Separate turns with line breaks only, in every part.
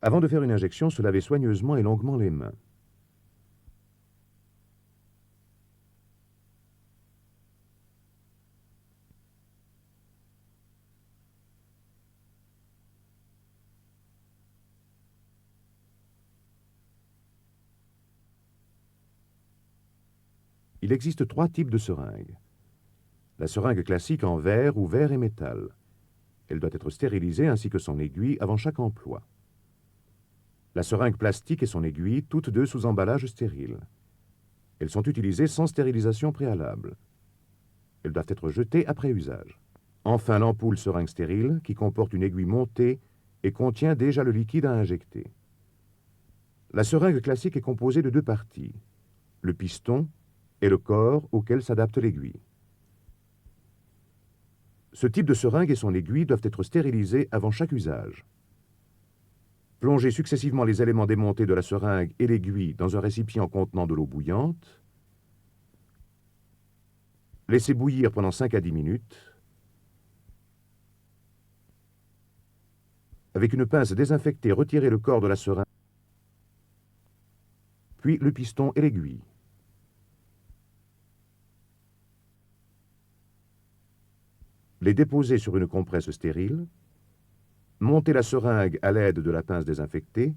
Avant de faire une injection, se laver soigneusement et longuement les mains. Il existe 3 types de seringues. La seringue classique en verre ou verre et métal. Elle doit être stérilisée ainsi que son aiguille avant chaque emploi. La seringue plastique et son aiguille, toutes deux sous emballage stérile. Elles sont utilisées sans stérilisation préalable. Elles doivent être jetées après usage. Enfin, l'ampoule seringue stérile qui comporte une aiguille montée et contient déjà le liquide à injecter. La seringue classique est composée de 2 parties, le piston et le corps auquel s'adapte l'aiguille. Ce type de seringue et son aiguille doivent être stérilisés avant chaque usage. Plongez successivement les éléments démontés de la seringue et l'aiguille dans un récipient contenant de l'eau bouillante. Laissez bouillir pendant 5 à 10 minutes. Avec une pince désinfectée, retirez le corps de la seringue, puis le piston et l'aiguille. Les déposez sur une compresse stérile. Montez la seringue à l'aide de la pince désinfectée.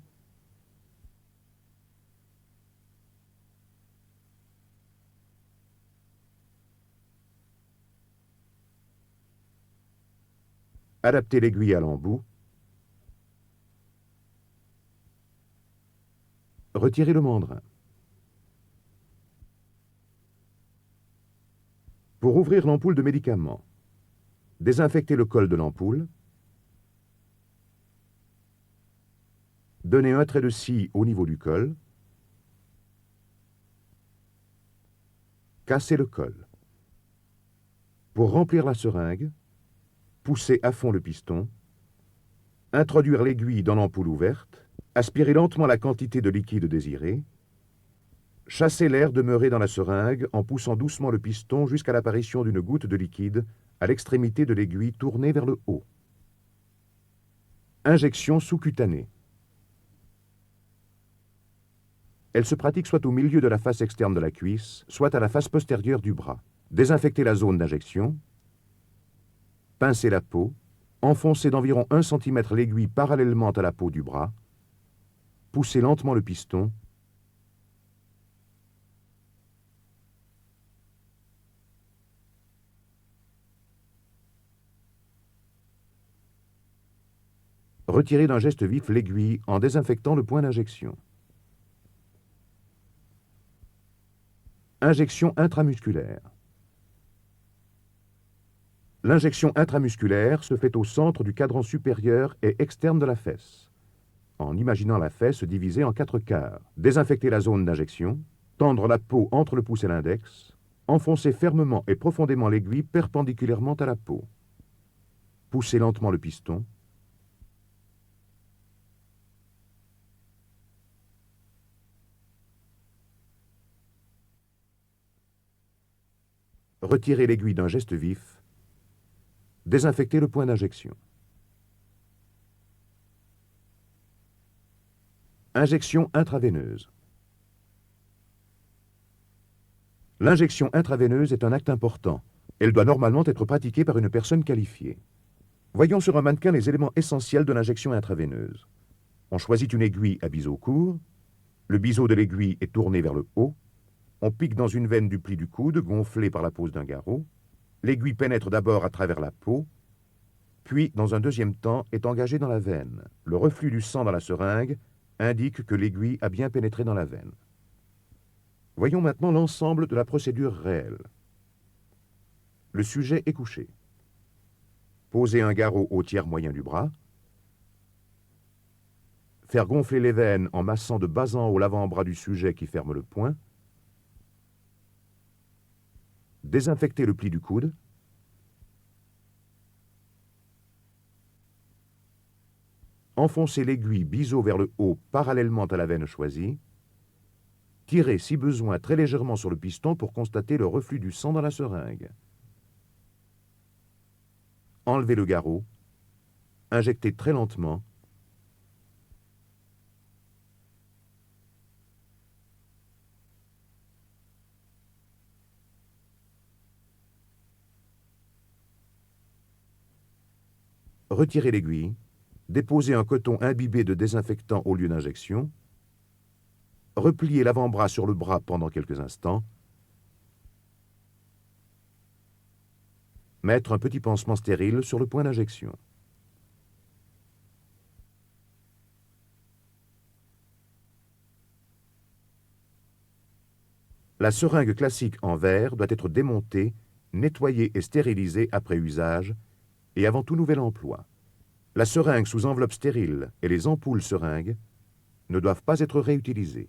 Adaptez l'aiguille à l'embout. Retirez le mandrin. Pour ouvrir l'ampoule de médicaments, désinfectez le col de l'ampoule. Donnez un trait de scie au niveau du col. Cassez le col. Pour remplir la seringue, poussez à fond le piston, introduire l'aiguille dans l'ampoule ouverte, aspirez lentement la quantité de liquide désirée, chassez l'air demeuré dans la seringue en poussant doucement le piston jusqu'à l'apparition d'une goutte de liquide à l'extrémité de l'aiguille tournée vers le haut. Injection sous-cutanée. Elle se pratique soit au milieu de la face externe de la cuisse, soit à la face postérieure du bras. Désinfectez la zone d'injection, pincez la peau, enfoncez d'environ 1 cm l'aiguille parallèlement à la peau du bras, poussez lentement le piston, retirez d'un geste vif l'aiguille en désinfectant le point d'injection. Injection intramusculaire. L'injection intramusculaire se fait au centre du cadran supérieur et externe de la fesse, en imaginant la fesse divisée en 4 quarts. Désinfectez la zone d'injection, tendre la peau entre le pouce et l'index, enfoncez fermement et profondément l'aiguille perpendiculairement à la peau. Poussez lentement le piston. Retirez l'aiguille d'un geste vif. Désinfectez le point d'injection. Injection intraveineuse. L'injection intraveineuse est un acte important. Elle doit normalement être pratiquée par une personne qualifiée. Voyons sur un mannequin les éléments essentiels de l'injection intraveineuse. On choisit une aiguille à biseau court. Le biseau de l'aiguille est tourné vers le haut. On pique dans une veine du pli du coude, gonflée par la pose d'un garrot. L'aiguille pénètre d'abord à travers la peau, puis, dans un deuxième temps, est engagée dans la veine. Le reflux du sang dans la seringue indique que l'aiguille a bien pénétré dans la veine. Voyons maintenant l'ensemble de la procédure réelle. Le sujet est couché. Posez un garrot au tiers moyen du bras. Faire gonfler les veines en massant de bas en haut l'avant-bras du sujet qui ferme le poing. Désinfecter le pli du coude. Enfoncer l'aiguille biseau vers le haut parallèlement à la veine choisie. Tirer, si besoin, très légèrement sur le piston pour constater le reflux du sang dans la seringue. Enlevez le garrot. Injectez très lentement. Retirez l'aiguille, déposez un coton imbibé de désinfectant au lieu d'injection, repliez l'avant-bras sur le bras pendant quelques instants, mettre un petit pansement stérile sur le point d'injection. La seringue classique en verre doit être démontée, nettoyée et stérilisée après usage et avant tout nouvel emploi. La seringue sous enveloppe stérile et les ampoules seringues ne doivent pas être réutilisées.